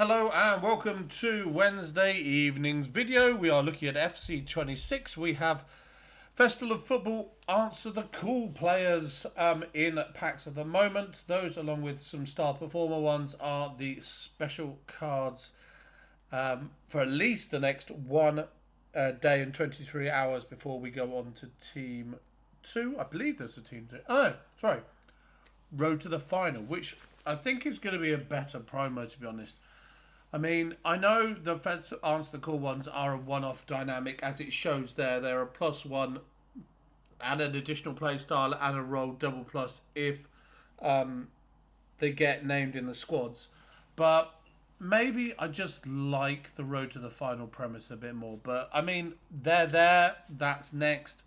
Hello and welcome to Wednesday evening's video. We are looking at FC26. We have Festival of Football Answer the Call players in packs at the moment. Those, along with some star performer ones, are the special cards for at least the next one day and 23 hours before we go on to Team 2. I believe there's a Team 2. Oh, sorry. Road to the Final, which I think is going to be a better promo, to be honest. I mean, I know the Answer the Call ones are a one-off dynamic, as it shows there. They're a +1 and an additional play style and a roll double plus if they get named in the squads. But maybe I just like the Road to the Final premise a bit more. But, I mean, they're there. That's next.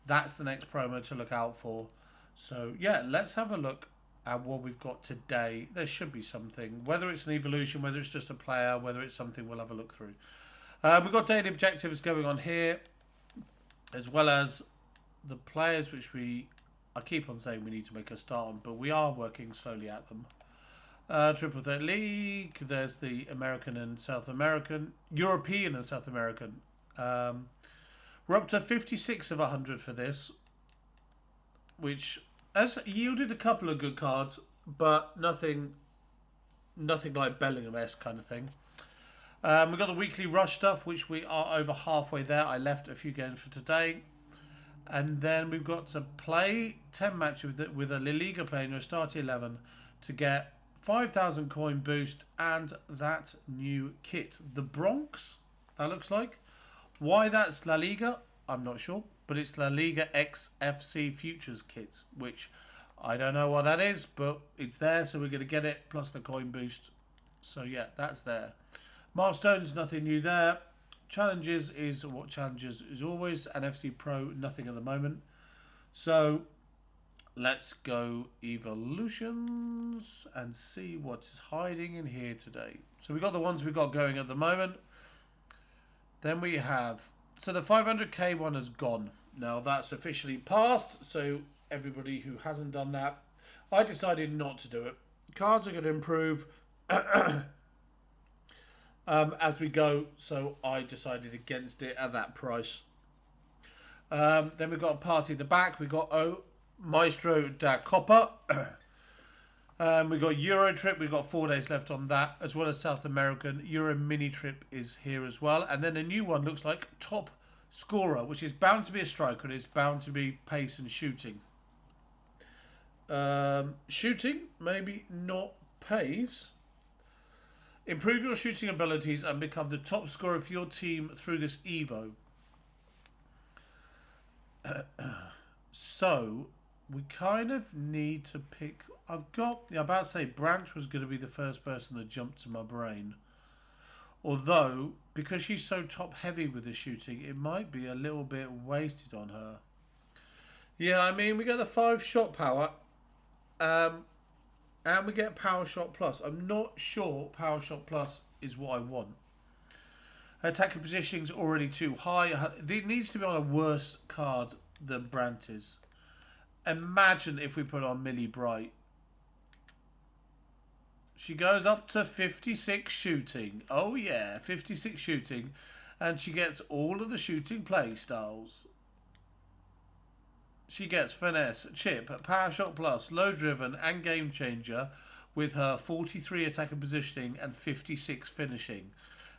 That's the next promo to look out for. So, yeah, let's have a look at what we've got today. There should be something. Whether it's an evolution, whether it's just a player, whether it's something, we'll have a look through. We've got daily objectives going on here, as well as the players which I keep on saying we need to make a start on, but we are working slowly at them. Triple Threat League, there's the American and South American, European and South American. We're up to 56 of 100 for this, which has yielded a couple of good cards, but nothing like Bellingham-esque kind of thing. We've got the weekly rush stuff, which we are over halfway there. I left a few games for today. And then we've got to play 10 matches with a LALIGA player in your start 11 to get 5,000 coin boost and that new kit. The Bronx, that looks like. Why that's LALIGA, I'm not sure. But it's LALIGA X FC Futures kit, which I don't know what that is, but it's there, so we're going to get it, plus the coin boost. So yeah, that's there. Milestones, nothing new there. Challenges is what challenges is always, and FC Pro, nothing at the moment. So let's go evolutions and see what's hiding in here today. So we've got the ones we've got going at the moment. Then we have... So the 500k one has gone. Now that's officially passed. So everybody who hasn't done that, I decided not to do it. Cards are going to improve as we go. So I decided against it at that price. Then we've got a party at the back. We've got Maestro da Copa. We've got Euro Trip. We've got 4 days left on that, as well as South American. Euro Mini Trip is here as well. And then a new one looks like Top Scorer, which is bound to be a striker and it's bound to be pace and shooting. Shooting, maybe not pace. Improve your shooting abilities and become the top scorer for your team through this Evo. So, we kind of need to pick... I'm about to say Branch was going to be the first person that jumped to my brain. Although, because she's so top heavy with the shooting, it might be a little bit wasted on her. Yeah, I mean, we get the 5 shot power. And we get Power Shot Plus. I'm not sure Power Shot Plus is what I want. Her attacking positioning is already too high. It needs to be on a worse card than Brandt is. Imagine if we put on Millie Bright. She goes up to 56 shooting. Oh yeah, 56 shooting. And she gets all of the shooting play styles. She gets Finesse, Chip, Power Shot Plus, Low Driven and Game Changer with her 43 attacking positioning and 56 finishing.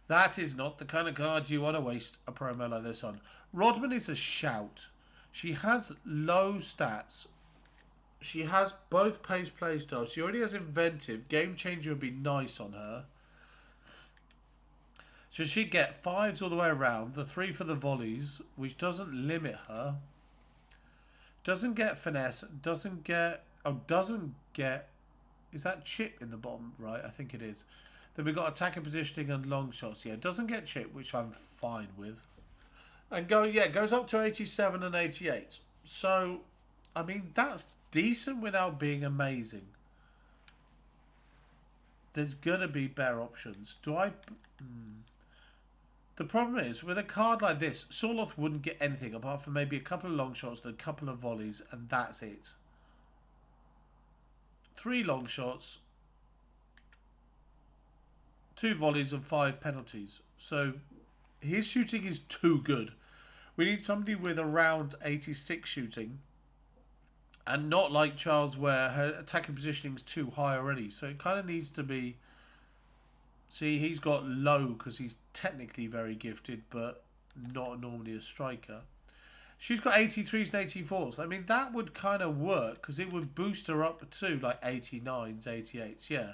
That is not the kind of card you want to waste a promo like this on. Rodman is a shout. She has low stats. She has both pace play styles. She already has inventive. Game Changer would be nice on her. So she get 5s all the way around. The 3 for the volleys, which doesn't limit her. Doesn't get finesse. Doesn't get... Oh, doesn't get... Is that chip in the bottom? Right, I think it is. Then we've got attacking positioning and long shots. Yeah, doesn't get chip, which I'm fine with. And goes up to 87 and 88. So, I mean, that's decent without being amazing. There's going to be better options. Do I... The problem is, with a card like this, Sorloth wouldn't get anything apart from maybe a couple of long shots and a couple of volleys, and that's it. 3 long shots, 2 volleys and 5 penalties. So his shooting is too good. We need somebody with around 86 shooting. And not like Charles where her attacking positioning is too high already. So it kind of needs to be... See, he's got low because he's technically very gifted, but not normally a striker. She's got 83s and 84s. I mean, that would kind of work because it would boost her up to like 89s, 88s. Yeah.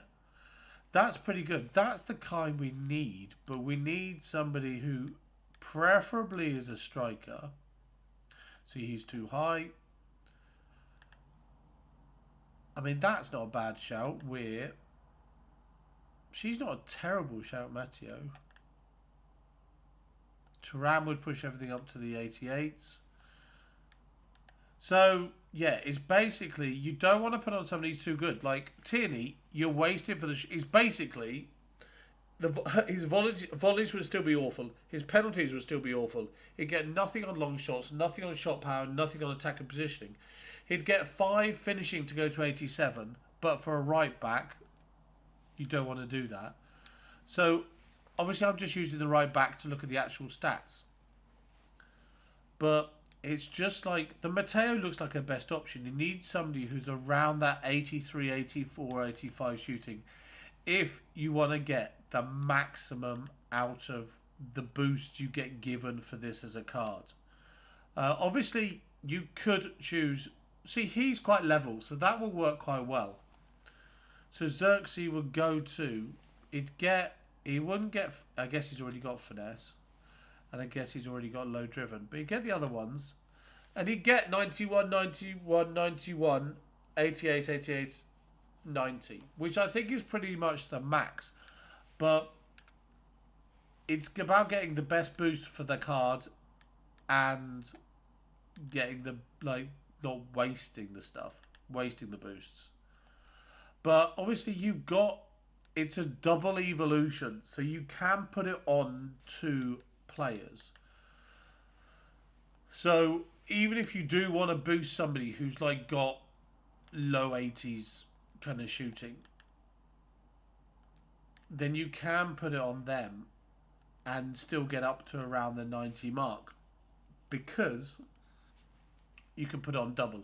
That's pretty good. That's the kind we need. But we need somebody who preferably is a striker. See, he's too high. I mean, that's not a bad shout. She's not a terrible shout, Matteo. Turan would push everything up to the 88s. So, yeah, it's basically, you don't want to put on somebody who's too good. Like, Tierney, you're wasting for the... He's basically... His volleys would still be awful. His penalties would still be awful. He'd get nothing on long shots, nothing on shot power, nothing on attack and positioning. He'd get 5 finishing to go to 87, but for a right back, you don't want to do that. So, obviously, I'm just using the right back to look at the actual stats. But it's just like, the Matteo looks like a best option. You need somebody who's around that 83, 84, 85 shooting if you want to get the maximum out of the boost you get given for this as a card. Obviously, you could choose... See, he's quite level, so that will work quite well. So Xerxes would go to... He wouldn't get... I guess he's already got finesse. And I guess he's already got low driven. But he'd get the other ones. And he'd get 91, 91, 91, 88, 88, 90. Which I think is pretty much the max. But it's about getting the best boost for the card. And getting the... like, not wasting the stuff. Wasting the boosts. But obviously you've got... It's a double evolution. So you can put it on to players. So even if you do want to boost somebody who's like got low 80s kind of shooting, then you can put it on them and still get up to around the 90 mark because you can put it on double.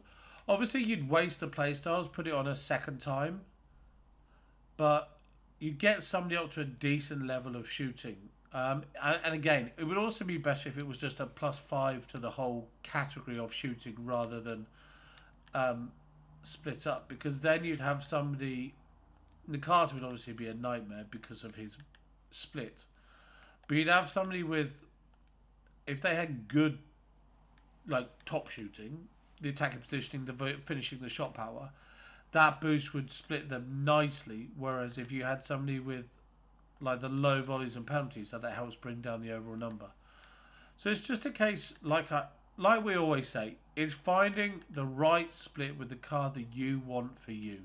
Obviously you'd waste the playstyles, put it on a second time, but you get somebody up to a decent level of shooting. And again, it would also be better if it was just a +5 to the whole category of shooting rather than split up, because then you'd have somebody... The Carter would obviously be a nightmare because of his split. But you'd have somebody with... If they had good, like, top shooting, the attacking positioning, the finishing, the shot power, that boost would split them nicely. Whereas if you had somebody with like the low volleys and penalties, that helps bring down the overall number. So it's just a case, like we always say, it's finding the right split with the card that you want for you.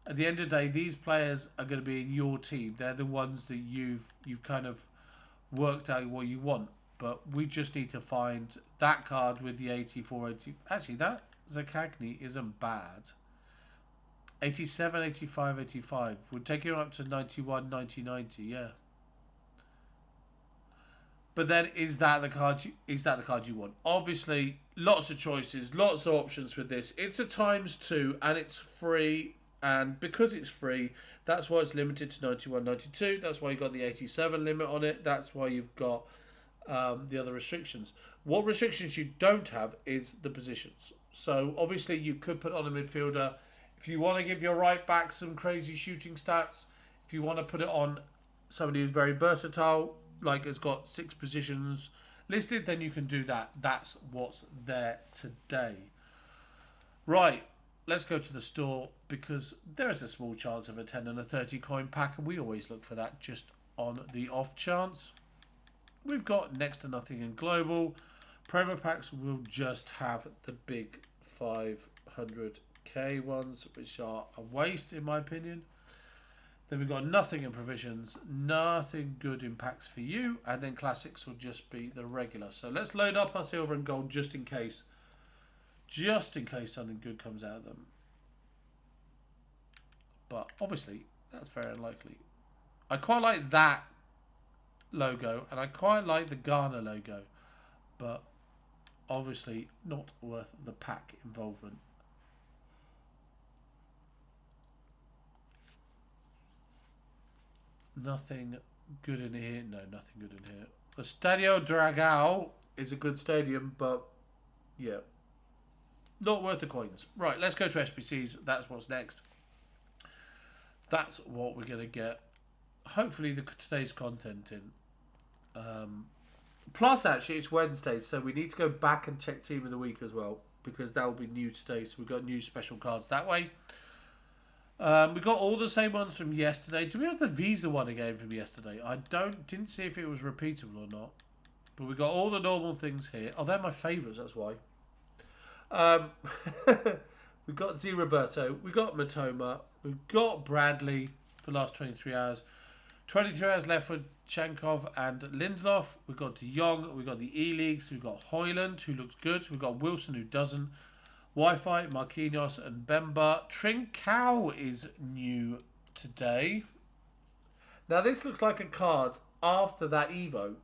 At the end of the day, these players are going to be in your team. They're the ones that you've kind of worked out what you want. But we just need to find that card with the 84, 80. Actually, that Zakagni isn't bad. 87, 85, 85 would take you up to 91, 90, 90. Yeah. But then, is that the card you want? Obviously, lots of choices, lots of options with this. It's a ×2 and it's free. And because it's free, that's why it's limited to 91, 92. That's why you've got the 87 limit on it. That's why you've got the other restrictions. What restrictions you don't have is the positions. So obviously you could put on a midfielder. If you want to give your right back some crazy shooting stats, if you want to put it on somebody who's very versatile, like has got 6 positions listed, then you can do that. That's what's there today. Right, let's go to the store because there is a small chance of a 10 and a 30 coin pack, and we always look for that just on the off chance. We've got next to nothing in global. Promo packs will just have the big 500k ones, which are a waste in my opinion. Then we've got nothing in provisions, nothing good in packs for you, and then classics will just be the regular. So let's load up our silver and gold just in case something good comes out of them. But obviously that's very unlikely. I quite like that logo, and I quite like the Ghana logo, but obviously not worth the pack involvement. Nothing good in here. No, nothing good in here. The Stadio Dragao is a good stadium, but yeah, not worth the coins. Right, let's go to SBCs. That's what's next. That's what we're going to get. Hopefully, today's content in. Plus, actually, it's Wednesday, so we need to go back and check Team of the Week as well, because that will be new today. So we've got new special cards that way. We got all the same ones from yesterday. Do we have the Visa one again from yesterday? I didn't see if it was repeatable or not. But we got all the normal things here. Oh, they're my favourites, that's why. We got Z Roberto. We got Matoma. We've got Bradley for the last 23 hours. 23 hours left for Chankov and Lindelof. We've got De Jong. We've got the E-Leagues. We've got Hoyland, who looks good. We've got Wilson, who doesn't. Wi-Fi, Marquinhos and Bemba. Trincao is new today. Now this looks like a card after that Evo,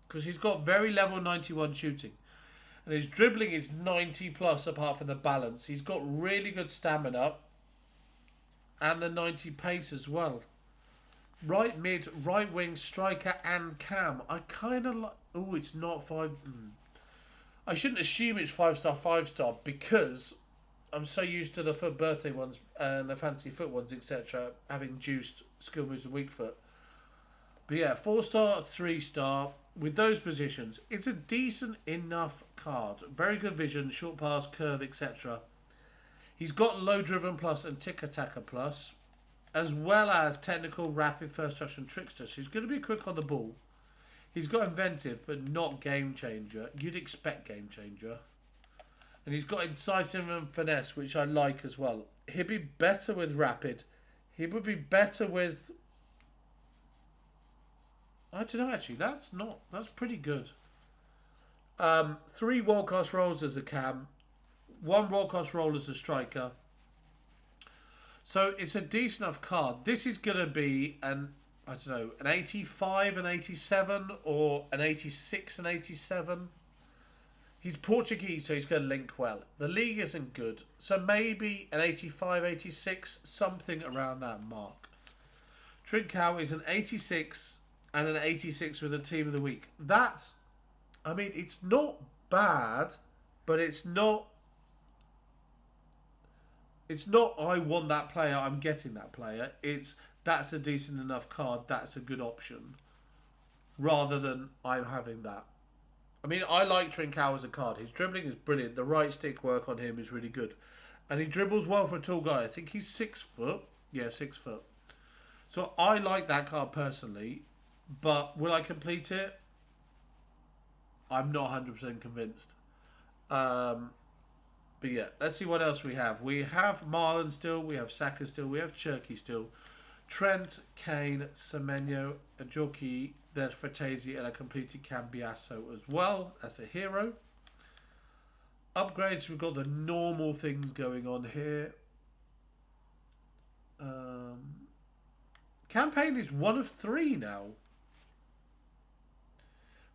because he's got very level 91 shooting. And his dribbling is 90 plus apart from the balance. He's got really good stamina and the 90 pace as well. Right mid, right wing, striker and cam. I kind of like... Oh, it's not 5... I shouldn't assume it's 5-star, 5-star, because I'm so used to the foot birthday ones and the fancy foot ones, etc., having juiced skill moves and weak foot. But yeah, 4-star, 3-star, with those positions, it's a decent enough card. Very good vision, short pass, curve, etc. He's got low driven plus and tick attacker plus, as well as technical, rapid, first touch and trickster. So he's going to be quick on the ball. He's got inventive, but not game changer. You'd expect game changer. And he's got incisive and finesse, which I like as well. He'd be better with rapid. He would be better with... I don't know, actually. That's pretty good. 3 world-class roles as a cam. 1 world-class role as a striker. So it's a decent enough card. This is going to be an... I don't know, an 85, an 87, or an 86, an 87. He's Portuguese, so he's going to link well. The league isn't good, so maybe an 85, 86, something around that mark. Trincao is an 86 and an 86 with a team of the week. That's, I mean, it's not bad, but it's not I want that player, I'm getting that player. It's... That's a decent enough card. That's a good option. Rather than I'm having that. I mean, I like Trincao as a card. His dribbling is brilliant. The right stick work on him is really good. And he dribbles well for a tall guy. I think he's 6 foot. Yeah, 6 foot. So I like that card personally. But will I complete it? I'm not 100% convinced. But yeah, let's see what else we have. We have Marlon still. We have Saka still. We have Cherky still. Trent, Kane, Semenyo, Ajoki, then Fratesi, and a completed Cambiasso as well as a hero. Upgrades, we've got the normal things going on here. Campaign is 1 of 3 now.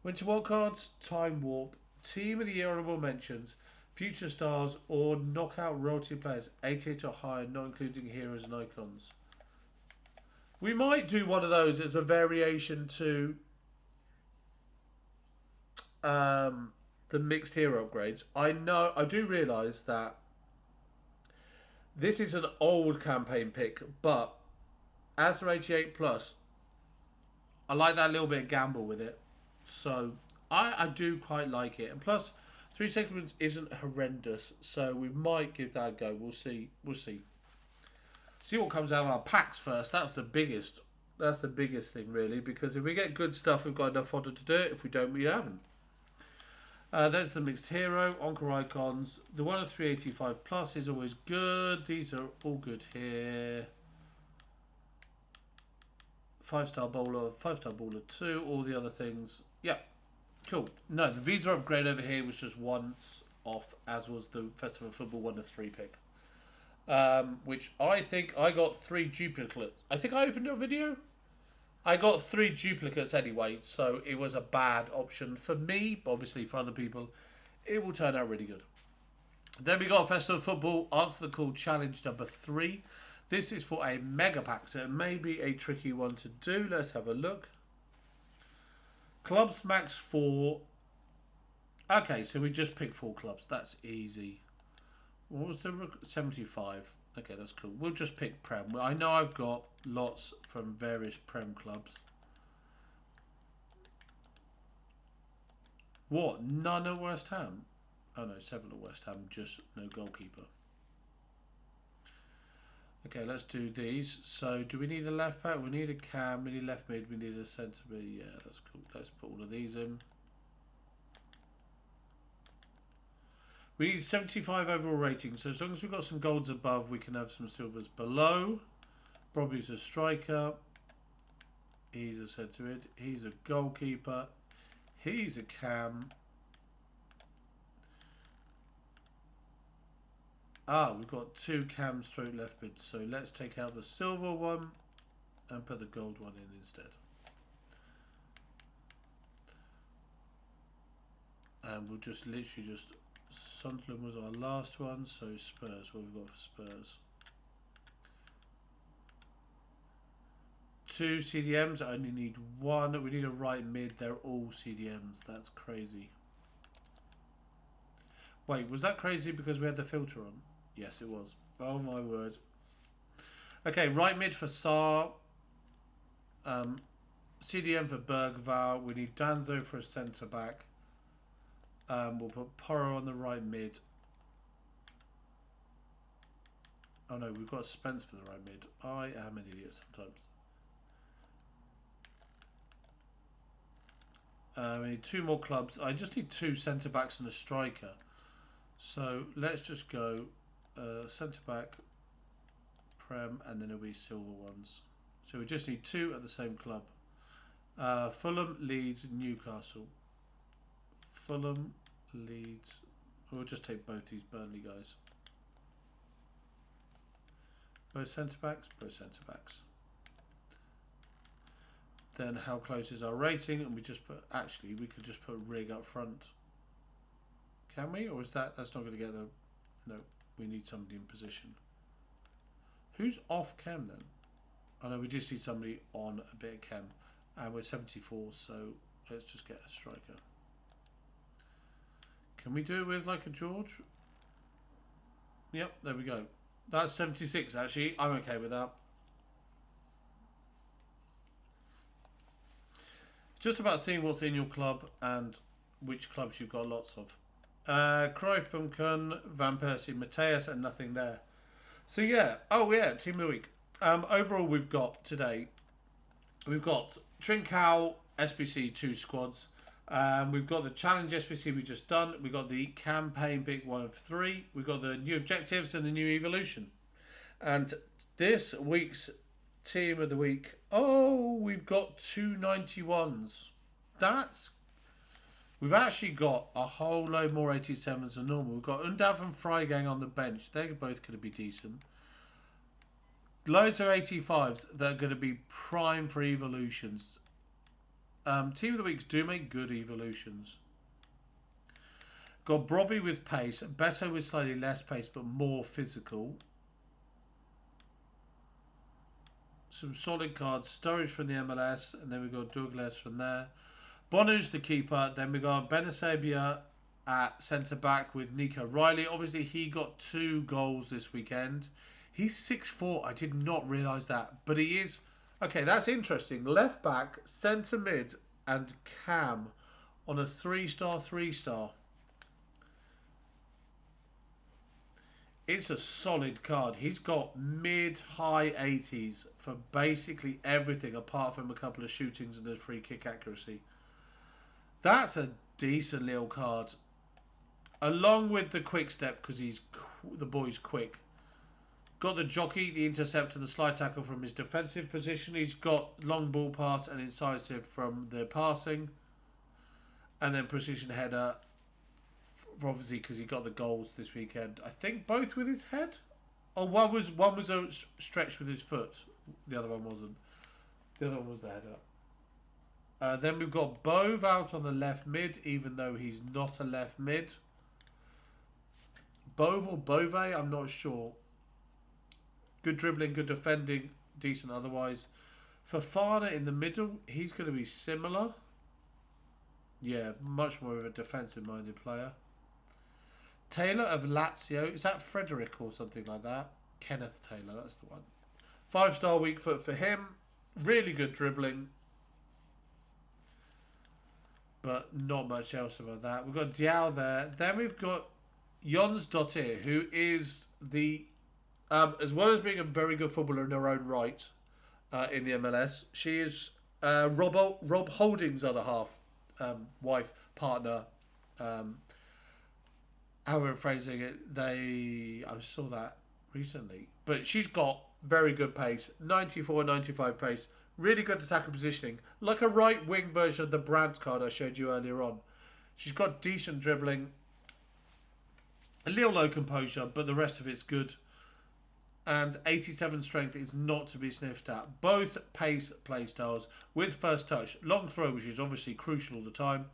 Winter Wildcards, Time Warp, Team of the Year honorable mentions, Future Stars, or Knockout royalty players, 88 or higher, not including heroes and icons. We might do one of those as a variation to the mixed hero upgrades. I do realise that this is an old campaign pick, but as for 88 plus, I like that little bit of gamble with it. So I do quite like it. And plus, 3 seconds isn't horrendous, so we might give that a go. We'll see. We'll see. See what comes out of our packs first. That's the biggest. That's the biggest thing, really. Because if we get good stuff, we've got enough fodder to do it. If we don't, we haven't. There's the mixed hero. Encore icons. The 1 of 385 plus is always good. These are all good here. 5-star bowler. 5-star bowler 2. All the other things. Yeah. Cool. No, the Visa upgrade over here was just once off, as was the Festival of Football 1 of 3 pick. which I think I got 3 duplicates. I think I opened your video. I got 3 duplicates anyway, so it was a bad option for me. But obviously, for other people, it will turn out really good. Then we got Festival of Football Answer the Call Challenge number 3. This is for a mega pack, so it may be a tricky one to do. Let's have a look. Clubs max 4. Okay, so we just picked 4 clubs. That's easy. What was the 75? Okay, that's cool. We'll just pick Prem. I know I've got lots from various Prem clubs. What? None at West Ham? Oh no, 7 at West Ham, just no goalkeeper. Okay, let's do these. So, do we need a left back? We need a cam, we need left mid, we need a centre mid. Yeah, that's cool. Let's put all of these in. We need 75 overall rating, so as long as we've got some golds above, we can have some silvers below. Bobby's a striker. He's a centre mid. He's a goalkeeper. He's a cam. We've got 2 cam stroke left mids, so let's take out the silver one and put the gold one in instead. And we'll just literally just... Sunderland was our last one, so Spurs. What have we got for Spurs? 2 CDMs. I only need 1. We need a right mid. They're all CDMs. That's crazy. Wait, was that crazy because we had the filter on? Yes, it was. Oh my word. Okay, right mid for Saar. CDM for Bergvall. We need Danzo for a centre back. We'll put Porro on the right mid. Oh no, we've got Spence for the right mid. I am an idiot sometimes. We need 2 more clubs. I just need 2 centre backs and a striker. So let's just go centre back, Prem, and then it'll be silver ones. So we just need 2 at the same club. Fulham, Leeds, Newcastle. Fulham, Leeds. We'll just take both these Burnley guys. Both centre backs, both centre backs. Then how close is our rating? And we just put, actually, we could just put Rig up front. Can we? Or is that's not going to get the... No, we need somebody in position. Who's off chem then? Oh no, we just need somebody on a bit of chem. And we're 74, so let's just get a striker. Can we do it with like a George? Yep, there we go. That's 76 actually. I'm okay with that. Just about seeing what's in your club and which clubs you've got lots of. Cruyff, Pumpkin, Van Persie, Mateus, and nothing there. So yeah, oh yeah, team of the week. Overall, we've got today, we've got Trincao SBC 2 squads. We've got the challenge SBC we just done. We've got the campaign pick 1 of 3. We've got the new objectives and the new evolution. And this week's team of the week. Oh, we've got 291s. We've actually got a whole load more 87s than normal. We've got Undav and Freigang on the bench. They're both going to be decent. Loads of 85s that are going to be prime for evolutions. Team of the weeks do make good evolutions. Got Brobby with pace, Beto with slightly less pace but more physical. Some solid cards, Sturridge from the MLS, and then we got Douglas from there. Bonu's the keeper. Then we got Benasabia at centre back with Nico Riley. Obviously, he got 2 goals this weekend. He's 6'4". I did not realise that, but he is. Okay, that's interesting. Left back, centre mid, and cam on a 3-star, 3-star. It's a solid card. He's got mid-high 80s for basically everything apart from a couple of shootings and a free kick accuracy. That's a decent little card. Along with the quick step, because the boy's quick. Got the jockey, the intercept, and the slide tackle from his defensive position. He's got long ball pass and incisive from the passing. And then precision header, obviously because he got the goals this weekend. I think both with his head. Oh, one was a stretch with his foot. The other one wasn't. The other one was the header. Then we've got Bove out on the left mid, even though he's not a left mid. Bove or Bove, I'm not sure. Good dribbling, good defending, decent otherwise. Fofana in the middle, he's going to be similar. Yeah, much more of a defensive-minded player. Taylor of Lazio. Is that Frederick or something like that? Kenneth Taylor, that's the one. 5-star weak foot for him. Really good dribbling. But not much else about that. We've got Diao there. Then we've got Jons Dottir, who is the... as well as being a very good footballer in her own right in the MLS, she is Rob Holding's other half, wife, partner, however I'm phrasing it. I saw that recently. But she's got very good pace, 94, 95 pace, really good attacking positioning, like a right wing version of the Brandt card I showed you earlier on. She's got decent dribbling, a little low composure, but the rest of it's good. And 87 strength is not to be sniffed at. Both pace play styles with first touch. Long throw, which is obviously crucial all the time.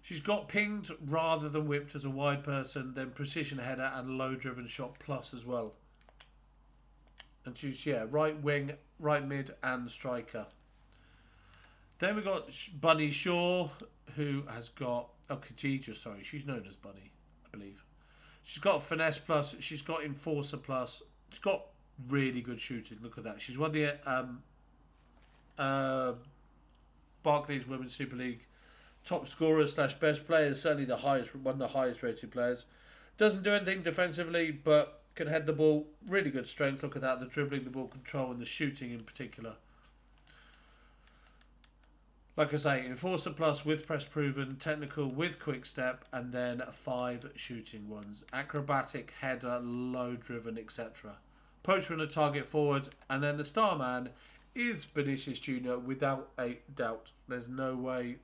She's got pinged rather than whipped as a wide person, then precision header and low driven shot plus as well. And she's, yeah, right wing, right mid and striker. Then we've got Bunny Shaw, who has got... Oh, Khadija, sorry. She's known as Bunny, I believe. She's got finesse plus. She's got enforcer plus. She's got really good shooting. Look at that. She's won the Barclays Women's Super League top scorer / best player. Certainly the highest, one of the highest rated players. Doesn't do anything defensively, but can head the ball. Really good strength. Look at that. The dribbling, the ball control, and the shooting in particular. Like I say, enforcer plus with press proven, technical with quick step, and then 5 shooting ones. Acrobatic, header, low driven, etc. Poacher and a target forward, and then the star man is Vinicius Jr. without a doubt. There's no way,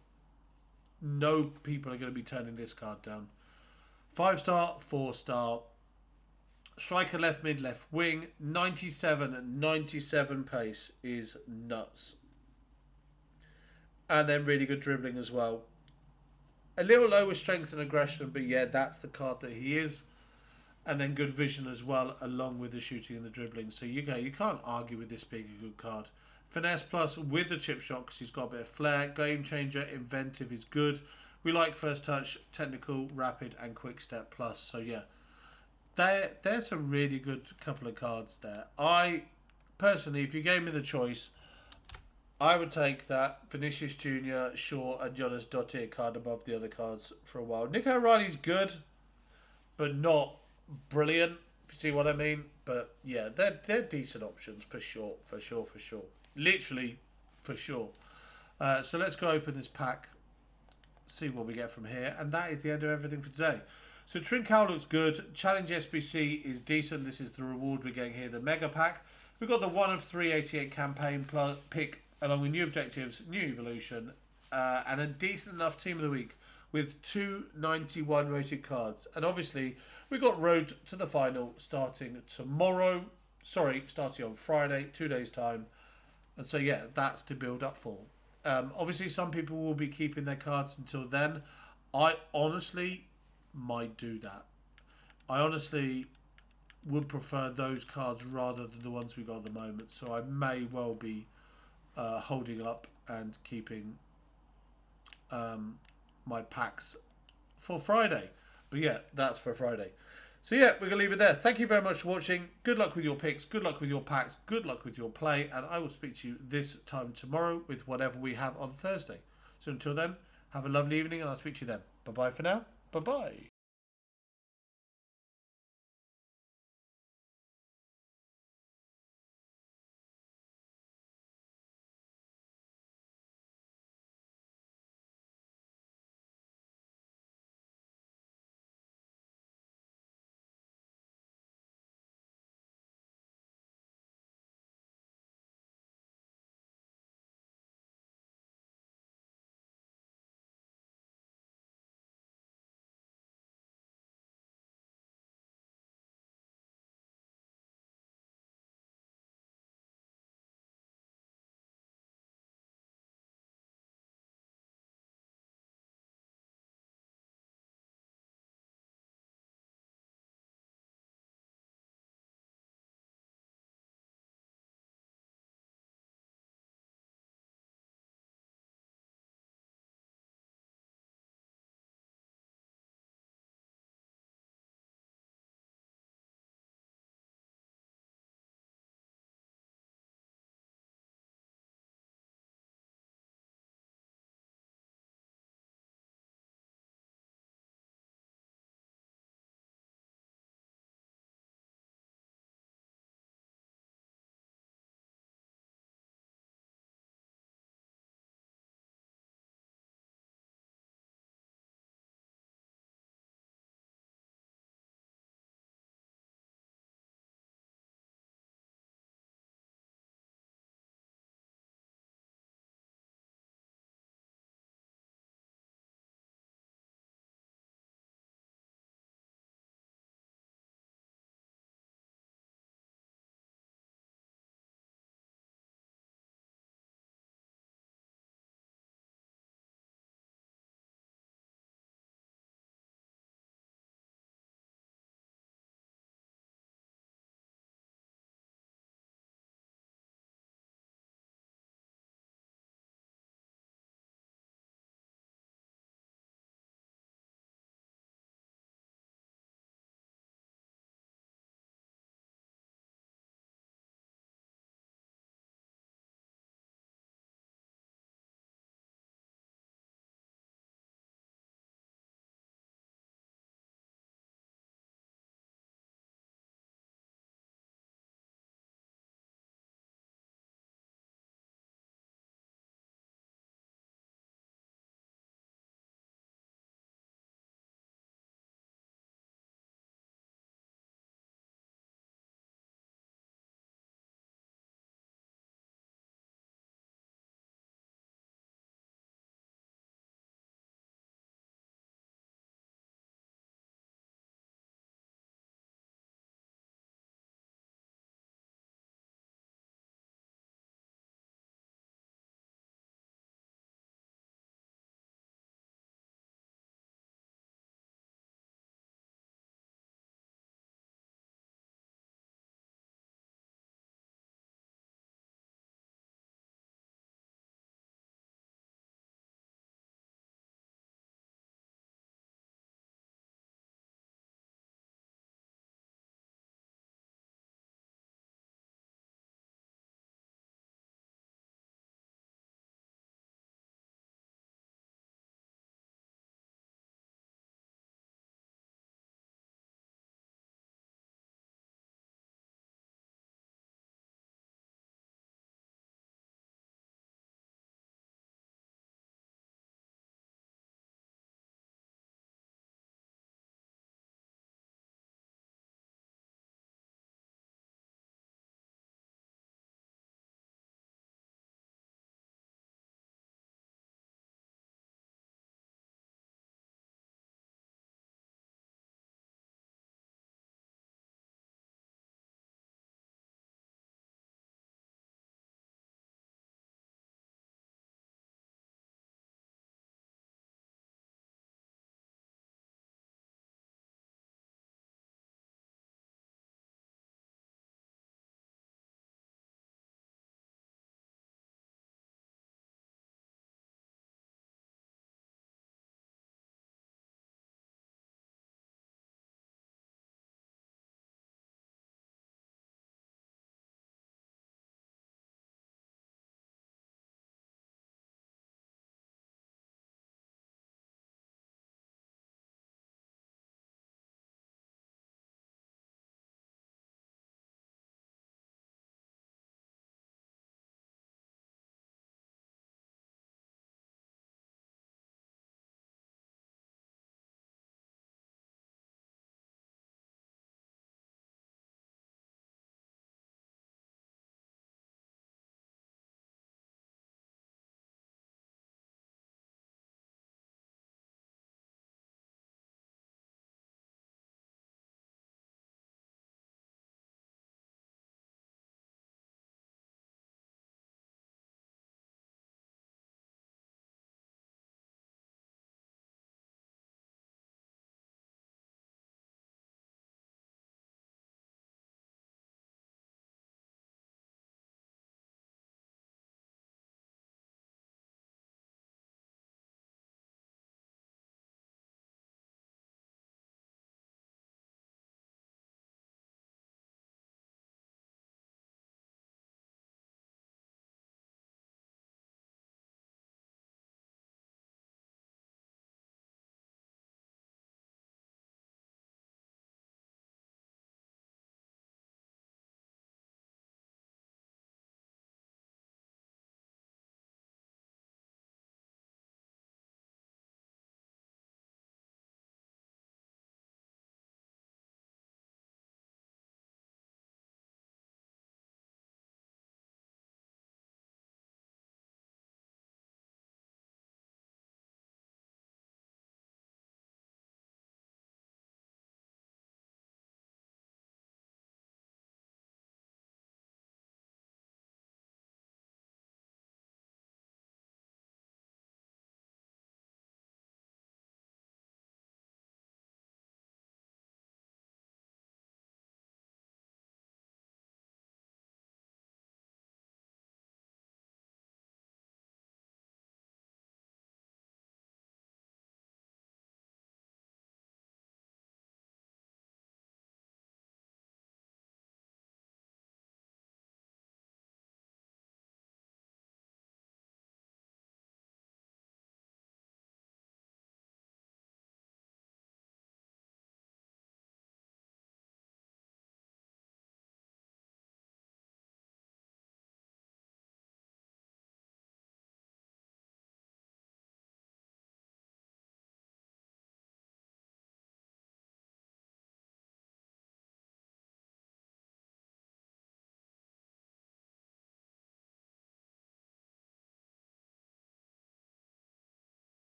no people are going to be turning this card down. 5-star, 4-star. Striker left mid, left wing. 97 and 97 pace is nuts. And then really good dribbling as well. A little low with strength and aggression, but yeah, that's the card that he is. And then good vision as well, along with the shooting and the dribbling. So you can't argue with this being a good card. Finesse plus with the chip shot because he's got a bit of flair. Game changer, inventive is good. We like first touch, technical, rapid, and quick step plus. So yeah, there's a really good couple of cards there. I personally, if you gave me the choice, I would take that Vinicius Jr., Shaw, and Jonas Dottir card above the other cards for a while. Nico O'Reilly's good, but not brilliant, if you see what I mean. But yeah, they're decent options for sure, for sure, for sure. Literally, for sure. So let's go open this pack, see what we get from here. And that is the end of everything for today. So Trincao looks good. Challenge SBC is decent. This is the reward we're getting here, the Mega Pack. We've got the 1 of 388 campaign plus pick, along with new objectives, new evolution, and a decent enough team of the week with 291 rated cards. And obviously, we've got Road to the Final starting tomorrow. Sorry, starting on Friday, 2 days' time. And so, yeah, that's to build up for. Obviously, some people will be keeping their cards until then. I honestly might do that. I honestly would prefer those cards rather than the ones we got at the moment. So I may well be holding up and keeping my packs for Friday. But yeah, that's for Friday. So yeah, we're going to leave it there. Thank you very much for watching. Good luck with your picks. Good luck with your packs. Good luck with your play. And I will speak to you this time tomorrow with whatever we have on Thursday. So until then, have a lovely evening and I'll speak to you then. Bye-bye for now. Bye-bye.